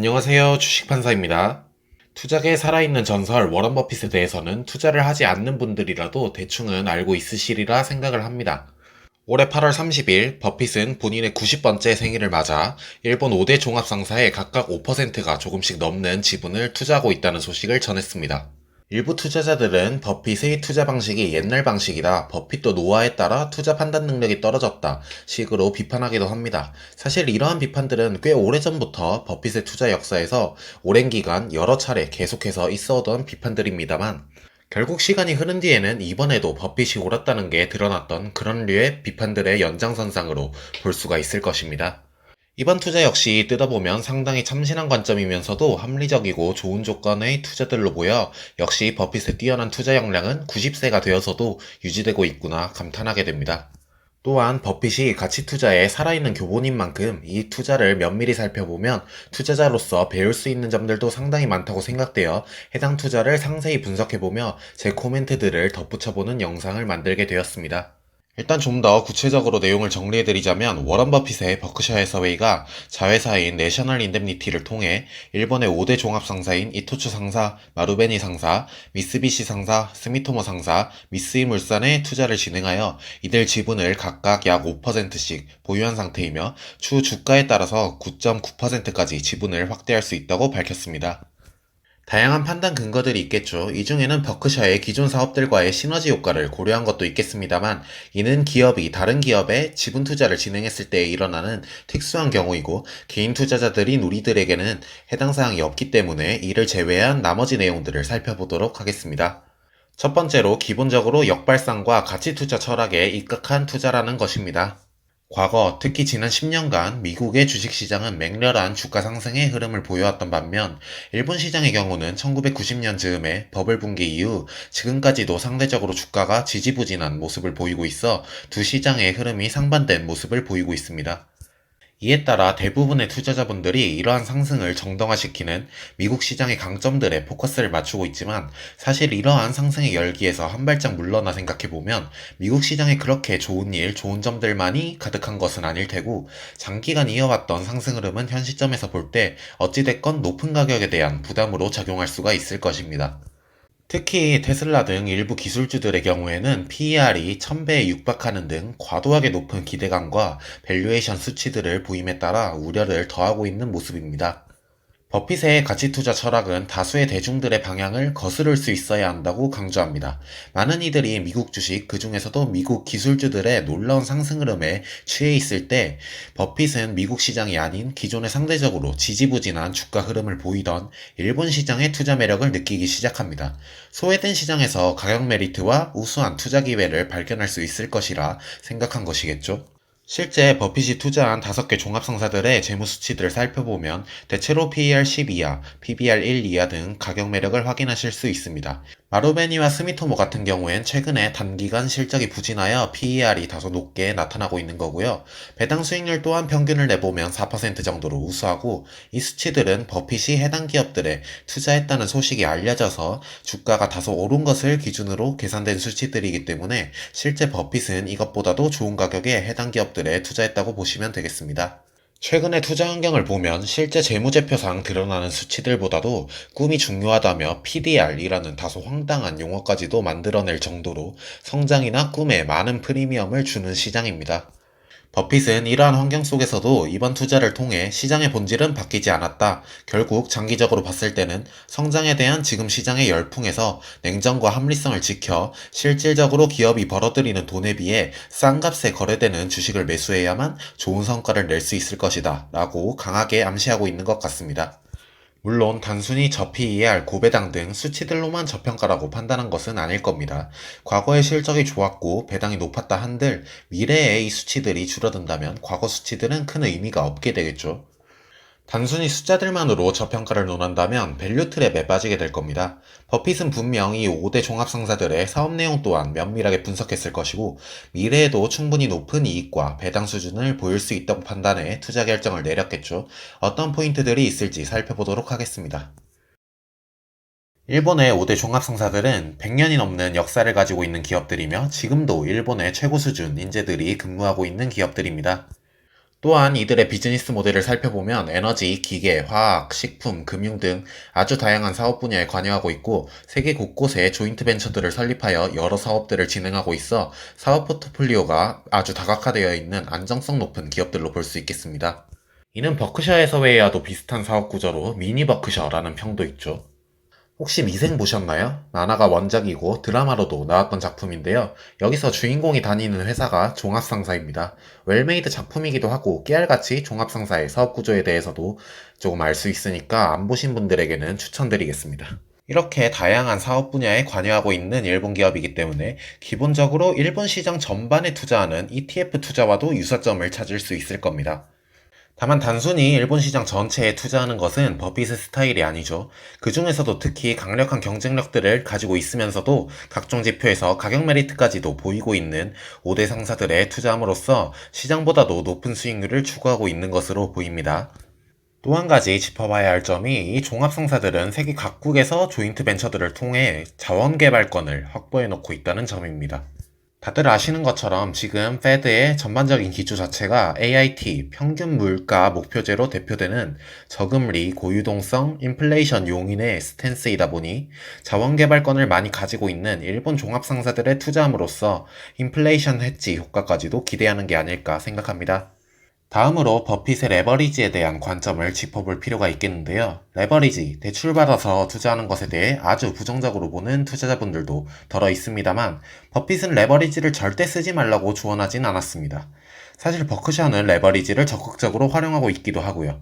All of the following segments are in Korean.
안녕하세요. 주식판사입니다. 투자계에 살아있는 전설 워런 버핏에 대해서는 투자를 하지 않는 분들이라도 대충은 알고 있으시리라 생각을 합니다. 올해 8월 30일 버핏은 본인의 90번째 생일을 맞아 일본 5대 종합상사에 각각 5%가 조금씩 넘는 지분을 투자하고 있다는 소식을 전했습니다. 일부 투자자들은 버핏의 투자 방식이 옛날 방식이다, 버핏도 노화에 따라 투자 판단 능력이 떨어졌다 식으로 비판하기도 합니다. 사실 이러한 비판들은 꽤 오래전부터 버핏의 투자 역사에서 오랜 기간 여러 차례 계속해서 있어오던 비판들입니다만, 결국 시간이 흐른 뒤에는 이번에도 버핏이 옳았다는 게 드러났던 그런 류의 비판들의 연장선상으로 볼 수가 있을 것입니다. 이번 투자 역시 뜯어보면 상당히 참신한 관점이면서도 합리적이고 좋은 조건의 투자들로 보여 역시 버핏의 뛰어난 투자 역량은 90세가 되어서도 유지되고 있구나 감탄하게 됩니다. 또한 버핏이 가치 투자에 살아있는 교본인 만큼 이 투자를 면밀히 살펴보면 투자자로서 배울 수 있는 점들도 상당히 많다고 생각되어 해당 투자를 상세히 분석해보며 제 코멘트들을 덧붙여보는 영상을 만들게 되었습니다. 일단 좀 더 구체적으로 내용을 정리해드리자면, 워런 버핏의 버크셔 해서웨이가 자회사인 내셔널 인데프니티를 통해 일본의 5대 종합상사인 이토츠 상사, 마루베니 상사, 미쓰비시 상사, 스미토모 상사, 미쓰이물산에 투자를 진행하여 이들 지분을 각각 약 5%씩 보유한 상태이며 추후 주가에 따라서 9.9%까지 지분을 확대할 수 있다고 밝혔습니다. 다양한 판단 근거들이 있겠죠. 이 중에는 버크셔의 기존 사업들과의 시너지 효과를 고려한 것도 있겠습니다만, 이는 기업이 다른 기업에 지분 투자를 진행했을 때 일어나는 특수한 경우이고, 개인 투자자들인 우리들에게는 해당 사항이 없기 때문에 이를 제외한 나머지 내용들을 살펴보도록 하겠습니다. 첫 번째로 기본적으로 역발상과 가치 투자 철학에 입각한 투자라는 것입니다. 과거, 특히 지난 10년간 미국의 주식시장은 맹렬한 주가 상승의 흐름을 보여왔던 반면, 일본 시장의 경우는 1990년 즈음에 버블 붕괴 이후 지금까지도 상대적으로 주가가 지지부진한 모습을 보이고 있어 두 시장의 흐름이 상반된 모습을 보이고 있습니다. 이에 따라 대부분의 투자자분들이 이러한 상승을 정당화시키는 미국 시장의 강점들에 포커스를 맞추고 있지만, 사실 이러한 상승의 열기에서 한 발짝 물러나 생각해보면 미국 시장에 그렇게 좋은 일, 좋은 점들만이 가득한 것은 아닐 테고, 장기간 이어왔던 상승 흐름은 현 시점에서 볼 때 어찌됐건 높은 가격에 대한 부담으로 작용할 수가 있을 것입니다. 특히 테슬라 등 일부 기술주들의 경우에는 PER이 1000배에 육박하는 등 과도하게 높은 기대감과 밸류에이션 수치들을 보임에 따라 우려를 더하고 있는 모습입니다. 버핏의 가치투자 철학은 다수의 대중들의 방향을 거스를 수 있어야 한다고 강조합니다. 많은 이들이 미국 주식, 그 중에서도 미국 기술주들의 놀라운 상승 흐름에 취해 있을 때, 버핏은 미국 시장이 아닌 기존의 상대적으로 지지부진한 주가 흐름을 보이던 일본 시장의 투자 매력을 느끼기 시작합니다. 소외된 시장에서 가격 메리트와 우수한 투자 기회를 발견할 수 있을 것이라 생각한 것이겠죠. 실제 버핏이 투자한 5개 종합상사들의 재무 수치들을 살펴보면 대체로 PER 10 이하, PBR 1 이하 등 가격 매력을 확인하실 수 있습니다. 마루베니와 스미토모 같은 경우엔 최근에 단기간 실적이 부진하여 PER이 다소 높게 나타나고 있는 거고요. 배당 수익률 또한 평균을 내보면 4% 정도로 우수하고, 이 수치들은 버핏이 해당 기업들에 투자했다는 소식이 알려져서 주가가 다소 오른 것을 기준으로 계산된 수치들이기 때문에 실제 버핏은 이것보다도 좋은 가격에 해당 기업들에 투자했다고 보시면 되겠습니다. 최근의 투자 환경을 보면 실제 재무제표상 드러나는 수치들보다도 꿈이 중요하다며 PDR이라는 다소 황당한 용어까지도 만들어낼 정도로 성장이나 꿈에 많은 프리미엄을 주는 시장입니다. 버핏은 이러한 환경 속에서도 이번 투자를 통해 시장의 본질은 바뀌지 않았다, 결국 장기적으로 봤을 때는 성장에 대한 지금 시장의 열풍에서 냉정과 합리성을 지켜 실질적으로 기업이 벌어들이는 돈에 비해 싼 값에 거래되는 주식을 매수해야만 좋은 성과를 낼 수 있을 것이다 라고 강하게 암시하고 있는 것 같습니다. 물론 단순히 저PER, 고배당 등 수치들로만 저평가라고 판단한 것은 아닐 겁니다. 과거의 실적이 좋았고 배당이 높았다 한들 미래에 이 수치들이 줄어든다면 과거 수치들은 큰 의미가 없게 되겠죠. 단순히 숫자들만으로 저평가를 논한다면 밸류 트랩에 빠지게 될 겁니다. 버핏은 분명 히 5대 종합상사들의 사업 내용 또한 면밀하게 분석했을 것이고, 미래에도 충분히 높은 이익과 배당 수준을 보일 수 있다고 판단해 투자 결정을 내렸겠죠. 어떤 포인트들이 있을지 살펴보도록 하겠습니다. 일본의 5대 종합상사들은 100년이 넘는 역사를 가지고 있는 기업들이며 지금도 일본의 최고 수준 인재들이 근무하고 있는 기업들입니다. 또한 이들의 비즈니스 모델을 살펴보면 에너지, 기계, 화학, 식품, 금융 등 아주 다양한 사업 분야에 관여하고 있고 세계 곳곳에 조인트 벤처들을 설립하여 여러 사업들을 진행하고 있어 사업 포트폴리오가 아주 다각화되어 있는 안정성 높은 기업들로 볼 수 있겠습니다. 이는 버크셔 해서웨이와도 비슷한 사업 구조로 미니 버크셔라는 평도 있죠. 혹시 미생 보셨나요? 만화가 원작이고 드라마로도 나왔던 작품인데요. 여기서 주인공이 다니는 회사가 종합상사입니다. 웰메이드 작품이기도 하고 깨알같이 종합상사의 사업 구조에 대해서도 조금 알 수 있으니까 안 보신 분들에게는 추천드리겠습니다. 이렇게 다양한 사업 분야에 관여하고 있는 일본 기업이기 때문에 기본적으로 일본 시장 전반에 투자하는 ETF 투자와도 유사점을 찾을 수 있을 겁니다. 다만 단순히 일본 시장 전체에 투자하는 것은 버핏의 스타일이 아니죠. 그 중에서도 특히 강력한 경쟁력들을 가지고 있으면서도 각종 지표에서 가격 메리트까지도 보이고 있는 5대 상사들의 투자함으로써 시장보다도 높은 수익률을 추구하고 있는 것으로 보입니다. 또 한 가지 짚어봐야 할 점이 이 종합상사들은 세계 각국에서 조인트 벤처들을 통해 자원개발권을 확보해 놓고 있다는 점입니다. 다들 아시는 것처럼 지금 페드의 전반적인 기조 자체가 AIT, 평균 물가 목표제로 대표되는 저금리, 고유동성, 인플레이션 용인의 스탠스이다 보니 자원개발권을 많이 가지고 있는 일본 종합상사들의 투자함으로써 인플레이션 해지 효과까지도 기대하는 게 아닐까 생각합니다. 다음으로 버핏의 레버리지에 대한 관점을 짚어볼 필요가 있겠는데요. 레버리지, 대출받아서 투자하는 것에 대해 아주 부정적으로 보는 투자자분들도 덜어 있습니다만 버핏은 레버리지를 절대 쓰지 말라고 조언하진 않았습니다. 사실 버크셔는 레버리지를 적극적으로 활용하고 있기도 하고요.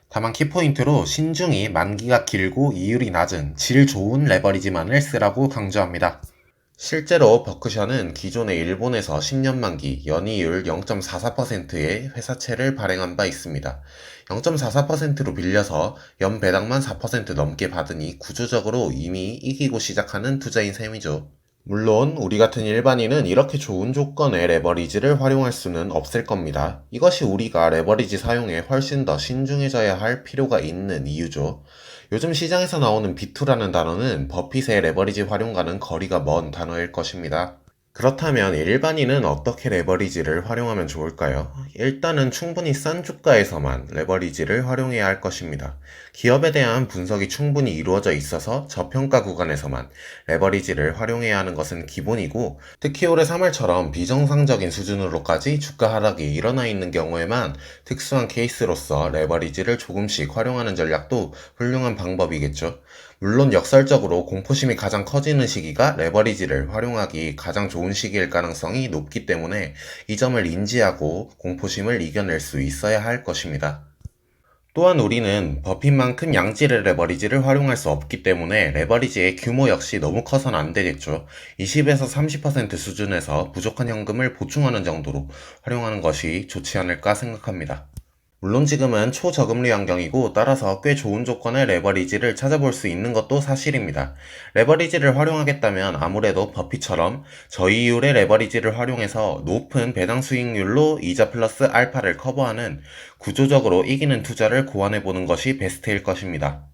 다만 키포인트로 신중히 만기가 길고 이율이 낮은 질 좋은 레버리지만을 쓰라고 강조합니다. 실제로 버크셔는 기존의 일본에서 10년 만기 연이율 0.44%의 회사채를 발행한 바 있습니다. 0.44%로 빌려서 연 배당만 4% 넘게 받으니 구조적으로 이미 이기고 시작하는 투자인 셈이죠. 물론 우리 같은 일반인은 이렇게 좋은 조건의 레버리지를 활용할 수는 없을 겁니다. 이것이 우리가 레버리지 사용에 훨씬 더 신중해져야 할 필요가 있는 이유죠. 요즘 시장에서 나오는 B2라는 단어는 버핏의 레버리지 활용과는 거리가 먼 단어일 것입니다. 그렇다면 일반인은 어떻게 레버리지를 활용하면 좋을까요? 일단은 충분히 싼 주가에서만 레버리지를 활용해야 할 것입니다. 기업에 대한 분석이 충분히 이루어져 있어서 저평가 구간에서만 레버리지를 활용해야 하는 것은 기본이고, 특히 올해 3월처럼 비정상적인 수준으로까지 주가 하락이 일어나 있는 경우에만 특수한 케이스로서 레버리지를 조금씩 활용하는 전략도 훌륭한 방법이겠죠. 물론 역설적으로 공포심이 가장 커지는 시기가 레버리지를 활용하기 가장 좋은 시기일 가능성이 높기 때문에 이 점을 인지하고 공포심을 이겨낼 수 있어야 할 것입니다. 또한 우리는 버핏만큼 양질의 레버리지를 활용할 수 없기 때문에 레버리지의 규모 역시 너무 커선 안 되겠죠. 20에서 30% 수준에서 부족한 현금을 보충하는 정도로 활용하는 것이 좋지 않을까 생각합니다. 물론 지금은 초저금리 환경이고 따라서 꽤 좋은 조건의 레버리지를 찾아볼 수 있는 것도 사실입니다. 레버리지를 활용하겠다면 아무래도 버핏처럼 저이율의 레버리지를 활용해서 높은 배당 수익률로 이자 플러스 알파를 커버하는 구조적으로 이기는 투자를 고안해보는 것이 베스트일 것입니다.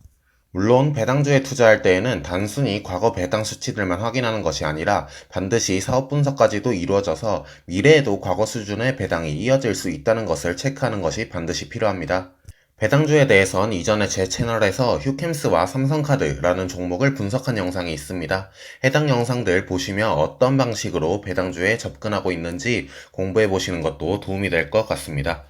물론 배당주에 투자할 때에는 단순히 과거 배당 수치들만 확인하는 것이 아니라 반드시 사업 분석까지도 이루어져서 미래에도 과거 수준의 배당이 이어질 수 있다는 것을 체크하는 것이 반드시 필요합니다. 배당주에 대해선 이전에 제 채널에서 휴캠스와 삼성카드라는 종목을 분석한 영상이 있습니다. 해당 영상들 보시며 어떤 방식으로 배당주에 접근하고 있는지 공부해 보시는 것도 도움이 될 것 같습니다.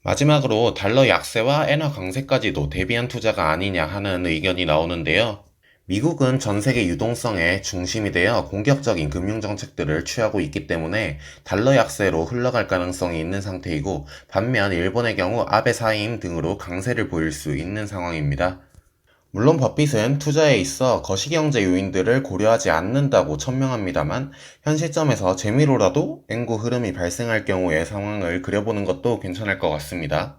마지막으로 달러 약세와 엔화 강세까지도 대비한 투자가 아니냐 하는 의견이 나오는데요. 미국은 전 세계 유동성의 중심이 되어 공격적인 금융정책들을 취하고 있기 때문에 달러 약세로 흘러갈 가능성이 있는 상태이고, 반면 일본의 경우 아베 사임 등으로 강세를 보일 수 있는 상황입니다. 물론 버핏은 투자에 있어 거시경제 요인들을 고려하지 않는다고 천명합니다만 현 시점에서 재미로라도 엔고 흐름이 발생할 경우의 상황을 그려보는 것도 괜찮을 것 같습니다.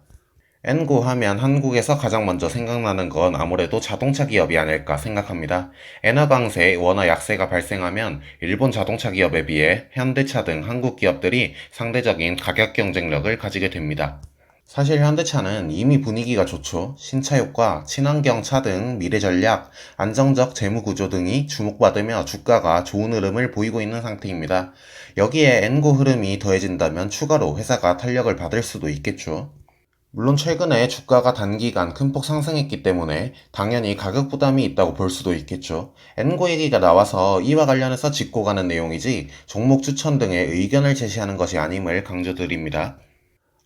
엔고 하면 한국에서 가장 먼저 생각나는 건 아무래도 자동차 기업이 아닐까 생각합니다. 엔화 강세, 원화 약세가 발생하면 일본 자동차 기업에 비해 현대차 등 한국 기업들이 상대적인 가격 경쟁력을 가지게 됩니다. 사실 현대차는 이미 분위기가 좋죠. 신차 효과, 친환경 차 등 미래 전략, 안정적 재무 구조 등이 주목받으며 주가가 좋은 흐름을 보이고 있는 상태입니다. 여기에 엔고 흐름이 더해진다면 추가로 회사가 탄력을 받을 수도 있겠죠. 물론 최근에 주가가 단기간 큰 폭 상승했기 때문에 당연히 가격 부담이 있다고 볼 수도 있겠죠. 엔고 얘기가 나와서 이와 관련해서 짚고 가는 내용이지 종목 추천 등의 의견을 제시하는 것이 아님을 강조드립니다.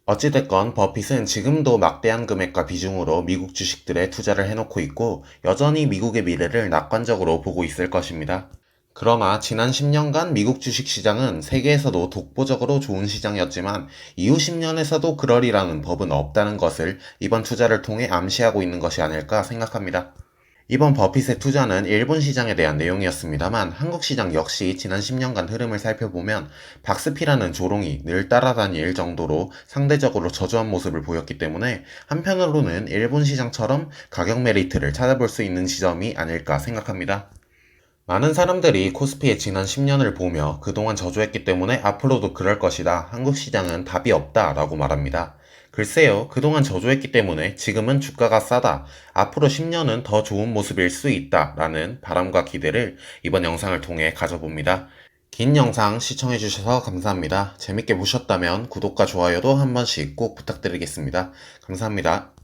어찌됐건 버핏은 지금도 막대한 금액과 비중으로 미국 주식들에 투자를 해놓고 있고 여전히 미국의 미래를 낙관적으로 보고 있을 것입니다. 그러나 지난 10년간 미국 주식시장은 세계에서도 독보적으로 좋은 시장이었지만 이후 10년에서도 그러리라는 법은 없다는 것을 이번 투자를 통해 암시하고 있는 것이 아닐까 생각합니다. 이번 버핏의 투자는 일본 시장에 대한 내용이었습니다만 한국 시장 역시 지난 10년간 흐름을 살펴보면 박스피라는 조롱이 늘 따라다닐 정도로 상대적으로 저조한 모습을 보였기 때문에 한편으로는 일본 시장처럼 가격 메리트를 찾아볼 수 있는 지점이 아닐까 생각합니다. 많은 사람들이 코스피의 지난 10년을 보며 그동안 저조했기 때문에 앞으로도 그럴 것이다. 한국 시장은 답이 없다. 라고 말합니다. 글쎄요, 그동안 저조했기 때문에 지금은 주가가 싸다. 앞으로 10년은 더 좋은 모습일 수 있다. 라는 바람과 기대를 이번 영상을 통해 가져봅니다. 긴 영상 시청해주셔서 감사합니다. 재밌게 보셨다면 구독과 좋아요도 한 번씩 꼭 부탁드리겠습니다. 감사합니다.